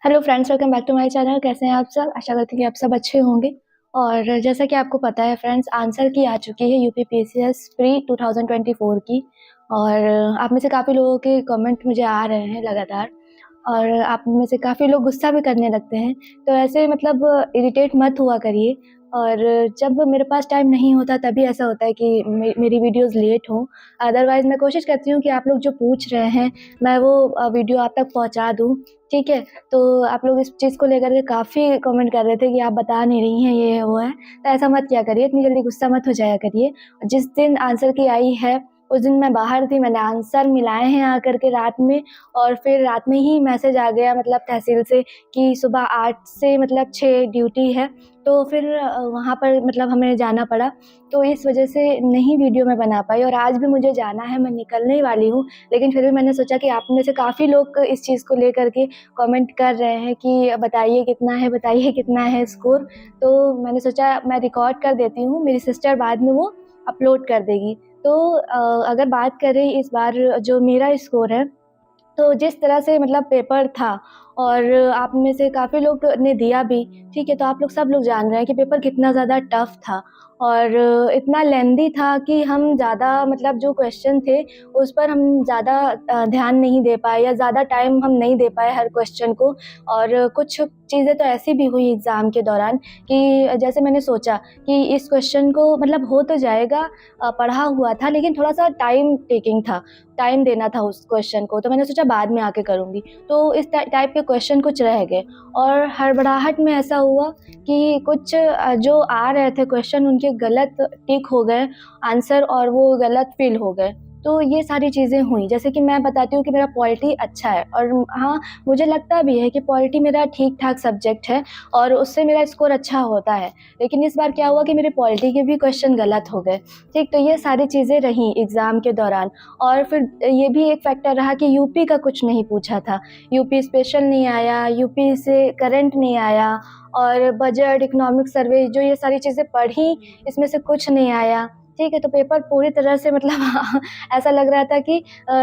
Hello friends, welcome back to my channel. कैसे हैं आप सब? आशा करती हूँ कि आप सब अच्छे होंगे। और जैसा कि आपको पता है फ्रेंड्स, आंसर की आ चुकी है यूपी पीसीएस प्री 2024 की। और आप में से काफ़ी लोगों के कमेंट मुझे आ रहे हैं लगातार, और आप में से काफ़ी लोग गुस्सा भी करने लगते हैं। तो ऐसे मतलब इरिटेट मत हुआ करिए। और जब मेरे पास टाइम नहीं होता तभी ऐसा होता है कि मेरी वीडियोस लेट हों। अदरवाइज़ मैं कोशिश करती हूँ कि आप लोग जो पूछ रहे हैं मैं वो वीडियो आप तक पहुँचा दूँ। ठीक है? तो आप लोग इस चीज़ को लेकर के काफ़ी कमेंट कर रहे थे कि आप बता नहीं रही हैं, ये है, वो है। तो ऐसा मत किया करिए, इतनी जल्दी गुस्सा मत हो जाया करिए। जिस दिन आंसर की आई है, उस दिन मैं बाहर थी, मैंने आंसर मिलाए हैं आकर के रात में। और फिर रात में ही मैसेज आ गया मतलब तहसील से कि सुबह 8 से मतलब 6 ड्यूटी है। तो फिर वहाँ पर मतलब हमें जाना पड़ा। तो इस वजह से नहीं वीडियो मैं बना पाई, और आज भी मुझे जाना है, मैं निकलने ही वाली हूँ। लेकिन फिर भी मैंने सोचा कि आप में से काफ़ी लोग इस चीज़ को लेकर के कमेंट कर रहे हैं कि बताइए कितना है, बताइए कितना है स्कोर। तो मैंने सोचा मैं रिकॉर्ड कर देती हूँ, मेरी सिस्टर बाद में वो अपलोड कर देगी। तो अगर बात करें इस बार जो मेरा स्कोर है, तो जिस तरह से मतलब पेपर था, और आप में से काफ़ी लोग ने दिया भी, ठीक है? तो आप लोग सब लोग जान रहे हैं कि पेपर कितना ज़्यादा टफ़ था। और इतना लेंदी था कि हम ज़्यादा मतलब जो क्वेश्चन थे उस पर हम ज़्यादा ध्यान नहीं दे पाए, या ज़्यादा टाइम हम नहीं दे पाए हर क्वेश्चन को। और कुछ चीज़ें तो ऐसी भी हुई एग्ज़ाम के दौरान कि जैसे मैंने सोचा कि इस क्वेश्चन को मतलब हो तो जाएगा, पढ़ा हुआ था, लेकिन थोड़ा-सा टाइम टेकिंग था, टाइम देना था उस क्वेश्चन को, तो मैंने सोचा बाद में आके करूँगी। तो इस टाइप के क्वेश्चन कुछ रह गए, और हड़बड़ाहट में ऐसा हुआ कि कुछ जो आ रहे थे क्वेश्चन उनके गलत टिक हो गए आंसर, और वो गलत फ़िल हो गए। तो ये सारी चीज़ें हुई। जैसे कि मैं बताती हूँ कि मेरा पॉलिटी अच्छा है, और हाँ, मुझे लगता भी है कि पॉलिटी मेरा ठीक-ठाक सब्जेक्ट है और उससे मेरा स्कोर अच्छा होता है। लेकिन इस बार क्या हुआ कि मेरे पॉलिटी के भी क्वेश्चन गलत हो गए। ठीक, तो ये सारी चीज़ें रहीं एग्ज़ाम के दौरान। और फिर ये भी एक फैक्टर रहा कि यूपी का कुछ नहीं पूछा था। यूपी स्पेशल नहीं आया, यूपी से करंट नहीं आया, और बजट, इकोनॉमिक सर्वे जो ये सारी चीज़ें पढ़ी, इसमें से कुछ नहीं आया। ठीक है? तो पेपर पूरी तरह से मतलब ऐसा लग रहा था कि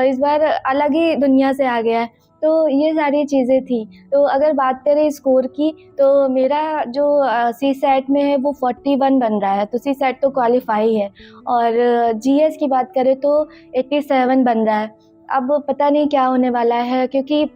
इस बार अलग ही दुनिया से आ गया है। तो ये सारी चीज़ें थी। तो अगर बात करें स्कोर की, तो मेरा जो सीसैट में है वो 41 बन रहा है, तो सीसैट तो क्वालीफाई है। और जीएस की बात करें तो 87 बन रहा है। अब पता नहीं क्या होने वाला है, क्योंकि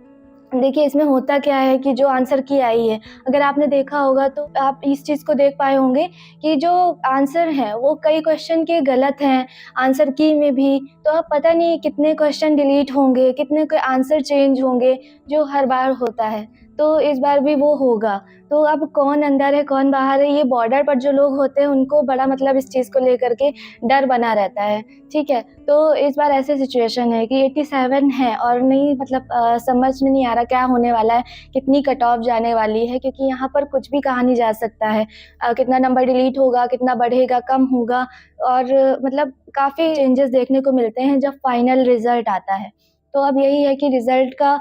देखिए इसमें होता क्या है कि जो आंसर की आई है, अगर आपने देखा होगा तो आप इस चीज़ को देख पाए होंगे कि जो आंसर हैं वो कई क्वेश्चन के गलत हैं आंसर की में भी। तो अब पता नहीं कितने क्वेश्चन डिलीट होंगे, कितने के आंसर चेंज होंगे, जो हर बार होता है। तो इस बार भी वो होगा। तो अब कौन अंदर है, कौन बाहर है, ये बॉर्डर पर जो लोग होते हैं उनको बड़ा मतलब इस चीज़ को लेकर के डर बना रहता है। ठीक है? तो इस बार ऐसी सिचुएशन है कि 87 है, और नहीं मतलब समझ में नहीं आ रहा क्या होने वाला है, कितनी कट ऑफ जाने वाली है, क्योंकि यहाँ पर कुछ भी कहा नहीं जा सकता है। कितना नंबर डिलीट होगा, कितना बढ़ेगा, कम होगा, और मतलब काफ़ी चेंजेस देखने को मिलते हैं जब फाइनल रिज़ल्ट आता है। तो अब यही है कि रिज़ल्ट का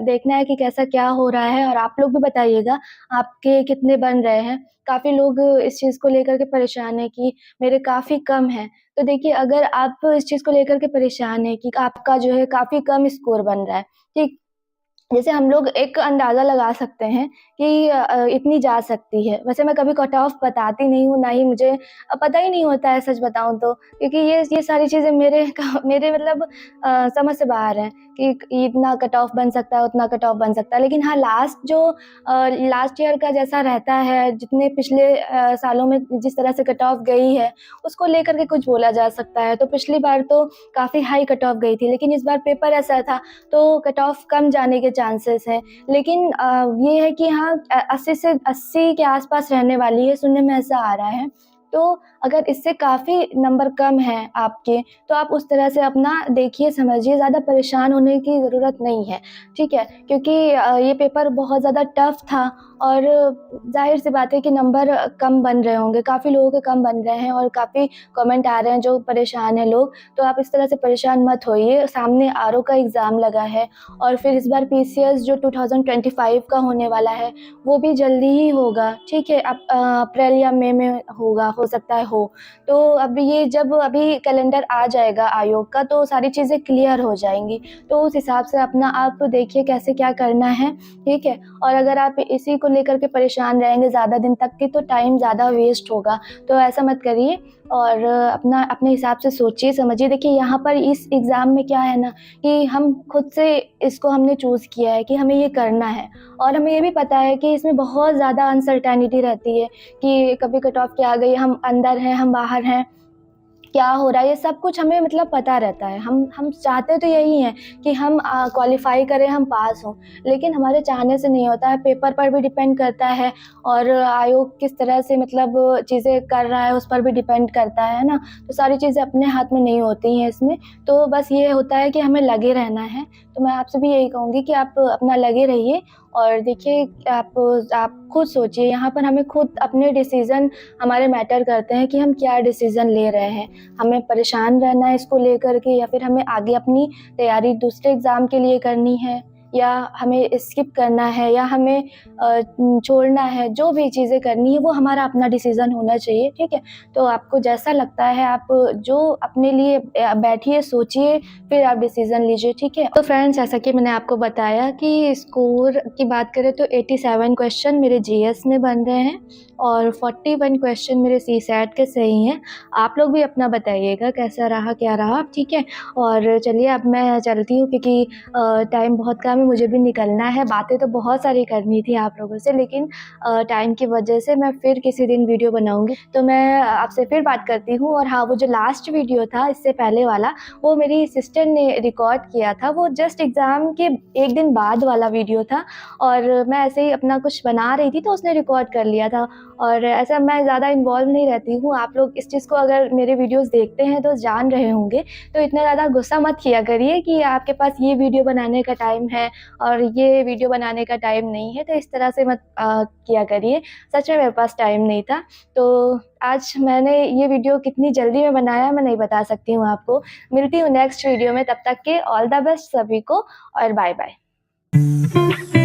देखना है कि कैसा क्या हो रहा है, और आप लोग भी बताइएगा आपके कितने बन रहे हैं। काफ़ी लोग इस चीज़ को लेकर के परेशान हैं कि मेरे काफ़ी कम हैं। तो देखिए, अगर आप इस चीज़ को लेकर के परेशान हैं कि आपका जो है काफ़ी कम स्कोर बन रहा है, ठीक? जैसे हम लोग एक अंदाज़ा लगा सकते हैं कि इतनी जा सकती है। वैसे मैं कभी कट ऑफ बताती नहीं हूँ, ना ही मुझे पता ही नहीं होता है सच बताऊँ तो, क्योंकि ये सारी चीज़ें मेरे मतलब समझ से बाहर हैं कि इतना कट ऑफ बन सकता है, उतना कट ऑफ बन सकता है। लेकिन हाँ, लास्ट ईयर का जैसा रहता है, जितने पिछले सालों में जिस तरह से कट ऑफ गई है, उसको लेकर के कुछ बोला जा सकता है। तो पिछली बार तो काफ़ी हाई कट ऑफ गई थी, लेकिन इस बार पेपर ऐसा था तो कट ऑफ कम जाने के चांसेस हैं। लेकिन ये है कि हाँ, 80 से 80 के आस-पास रहने वाली है, सुनने में ऐसा आ रहा है। तो अगर इससे काफ़ी नंबर कम हैं आपके, तो आप उस तरह से अपना देखिए, समझिए, ज़्यादा परेशान होने की ज़रूरत नहीं है, ठीक है? क्योंकि ये पेपर बहुत ज़्यादा टफ़ था, और ज़ाहिर-सी बात है कि नंबर कम बन रहे होंगे, काफ़ी लोगों के कम बन रहे हैं, और काफ़ी कमेंट आ रहे हैं जो परेशान हैं लोग। तो आप इस तरह से परेशान मत होइए, सामने आरओ का एग्ज़ाम लगा है, और फिर इस बार पीसीएस जो 2025 का होने वाला है, वो भी जल्दी ही होगा, ठीक है? अप्रैल या मई में होगा, हो सकता है हो। तो अब ये जब अभी कैलेंडर आ जाएगा आयोग का तो सारी चीज़ें क्लियर हो जाएँगी। तो उस हिसाब से अपना आप देखिए कैसे क्या करना है, ठीक है? और अगर आप इसी को लेकर के परेशान रहेंगे ज़्यादा दिन तक के तो टाइम ज़्यादा वेस्ट होगा। तो ऐसा मत करिए और अपना अपने हिसाब से सोचिए समझिए। देखिए यहाँ पर इस एग्ज़ाम में क्या है ना कि हम खुद से इसको हमने चूज़ किया है कि हमें ये करना है और हमें ये भी पता है कि इसमें बहुत ज़्यादा अनसर्टेनिटी रहती है कि कभी कट ऑफ क्या आ गई, हम अंदर हैं, हम बाहर हैं, क्या हो रहा है, ये सब कुछ हमें मतलब पता रहता है। हम चाहते तो यही हैं कि हम क्वालिफ़ाई करें, हम पास हों, लेकिन हमारे चाहने से नहीं होता है, पेपर पर भी डिपेंड करता है और आयोग किस तरह से मतलब चीज़ें कर रहा है, उस पर भी डिपेंड करता है ना? तो सारी चीज़ें अपने हाथ में नहीं होती हैं इसमें, तो बस ये होता है कि हमें लगे रहना है। तो मैं आपसे भी यही कहूँगी कि आप अपना लगे रहिए और देखिए आप खुद सोचिए, यहाँ पर हमें खुद अपने डिसीज़न हमारे मैटर करते हैं कि हम क्या डिसीज़न ले रहे हैं। हमें परेशान रहना है इसको लेकर के या फिर हमें आगे अपनी तैयारी दूसरे एग्ज़ाम के लिए करनी है या हमें स्किप करना है या हमें छोड़ना है, जो भी चीज़ें करनी है वो हमारा अपना डिसीज़न होना चाहिए, ठीक है? तो आपको जैसा लगता है आप जो अपने लिए बैठिए, सोचिए, फिर आप डिसीज़न लीजिए, ठीक है? तो फ्रेंड्स जैसा कि मैंने आपको बताया कि स्कोर की बात करें तो 87 क्वेश्चन मेरे जीएस में बन रहे हैं और 41 क्वेश्चन मेरे सीसैट के सही हैं। आप लोग भी अपना बताइएगा कैसा रहा, क्या रहा, ठीक है? और चलिए अब मैं चलती हूँ क्योंकि टाइम बहुत कम है, मुझे भी निकलना है। बातें तो बहुत सारी करनी थी आप लोगों से लेकिन टाइम की वजह से मैं फिर किसी दिन वीडियो बनाऊँगी। तो मैं आपसे फिर बात करती हूँ और हाँ, वो जो लास्ट वीडियो था इससे पहले वाला, वो मेरी सिस्टर ने रिकॉर्ड किया था। वो जस्ट एग्ज़ाम के 1 दिन बाद वाला वीडियो था और मैं ऐसे ही अपना कुछ बना रही थी तो उसने रिकॉर्ड कर लिया था और ऐसा मैं ज़्यादा इन्वॉल्व नहीं रहती हूँ। आप लोग इस चीज़ को अगर मेरे वीडियोज़ देखते हैं तो जान रहे होंगे, तो इतना ज़्यादा गुस्सा मत किया करिए कि आपके पास ये वीडियो बनाने का टाइम है और ये वीडियो बनाने का टाइम नहीं है, तो इस तरह से मत किया करिए। सच में मेरे पास टाइम नहीं था, तो आज मैंने ये वीडियो कितनी जल्दी में बनाया मैं नहीं बता सकती हूँ आपको। मिलती हूँ नेक्स्ट वीडियो में, तब तक के ऑल द बेस्ट सभी को और बाय बाय।